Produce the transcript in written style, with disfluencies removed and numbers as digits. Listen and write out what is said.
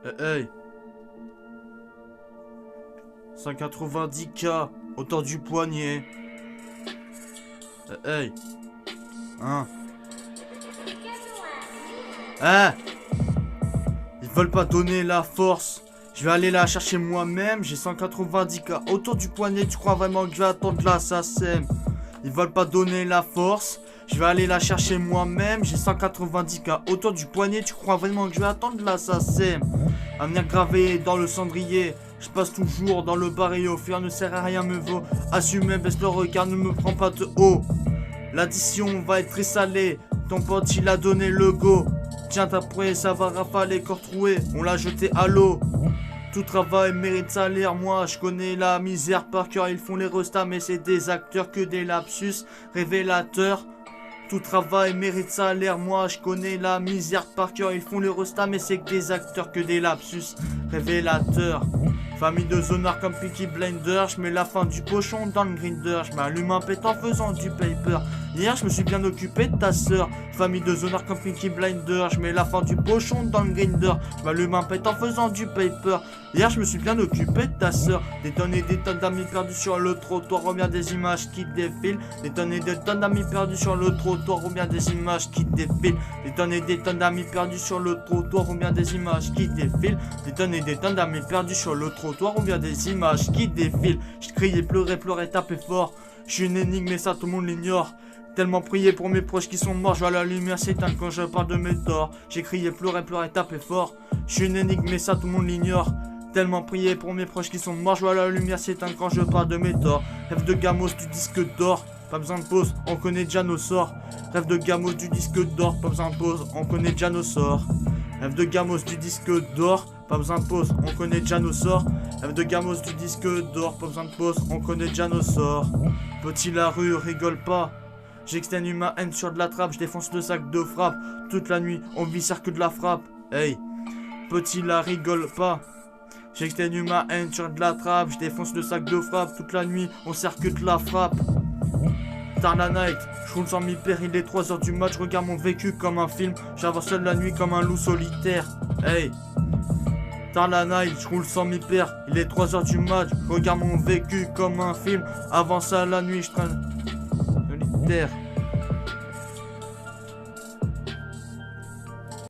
Hey. 190K, hauteur du poignet. Hey. Hein. Hein. Ils veulent pas donner la force. Je vais aller la chercher moi-même. J'ai 190K autour du poignet. Tu crois vraiment que je vais attendre là, ça sème? Ils veulent pas donner la force. Je vais aller la chercher moi-même. J'ai 190K autour du poignet. Tu crois vraiment que je vais attendre là, ça sème? À venir graver dans le cendrier. Je passe toujours dans le barrio. Fuir ne sert à rien, me vaut. Assumer, baisse le regard, ne me prends pas de haut. L'addition va être très salée. Ton pote il a donné le go. Tiens ta prêt, ça va rafaler, corps troué. On l'a jeté à l'eau. Tout travail mérite salaire, moi je connais la misère par cœur. Ils font les restas mais c'est des acteurs que des lapsus révélateurs. Tout travail mérite salaire, moi je connais la misère par cœur. Ils font les restas mais c'est que des acteurs que des lapsus révélateurs. Famille de zonards comme Peaky Blinders. Je mets la fin du cochon dans le grinder. Je m'allume un pet en faisant du paper. Hier je me suis bien occupé de ta sœur. Famille de zonards comme Peaky Blinders. Je mets la fin du cochon dans le grinder. Je m'allume un pet en faisant du paper. Hier je me suis bien occupé de ta sœur. Des tonnes et des tonnes d'amis perdus sur le trottoir. Ou bien des images qui défilent. Des tonnes et des tonnes d'amis perdus sur le trottoir. Ou bien des images qui défilent. Des tonnes et des tonnes d'amis perdus sur le trottoir. Ou bien des images qui défilent. Des tonnes et des tonnes d'amis perdus sur le trottoir. Ou bien des images qui défilent. Je criais, pleurais, pleurais, tapais fort. Je suis une énigme et ça tout le monde l'ignore. Tellement prié pour mes proches qui sont morts. Je vois la lumière s'éteindre quand je parle de mes torts. J'ai crié, pleurais, pleurais, tapais fort. Je suis une énigme et ça tout le monde l'ignore. Tellement prié pour mes proches qui sont morts. Je vois la lumière s'éteindre quand je parle de mes torts. Rêve de gamos du disque d'or. Pas besoin de pause, on connaît déjà nos sorts. Rêve de gamos du disque d'or. Pas besoin de pause, on connaît déjà nos sorts. Rêve de gamos du disque d'or. Pas besoin de pause, on connaît déjà nos sorts. Rêve de gamos du disque d'or. Pas besoin de pause, on connaît déjà nos sorts. Petit la rue, rigole pas. J'externe ma haine sur de la trappe. Je défonce le sac de frappe. Toute la nuit, on vit que de la frappe. Hey, petit la rigole pas. J'externe ma haine sur de la trappe. Je défonce le sac de frappe. Toute la nuit, on sert que de la frappe. Tard la night, je roule sans mi-père. Il est 3h du match. Je regarde mon vécu comme un film. J'avance seul la nuit comme un loup solitaire. Hey, tard la night, je roule sans mi-père. Il est 3h du match. Je regarde mon vécu comme un film. Avance à la nuit, je traîne solitaire.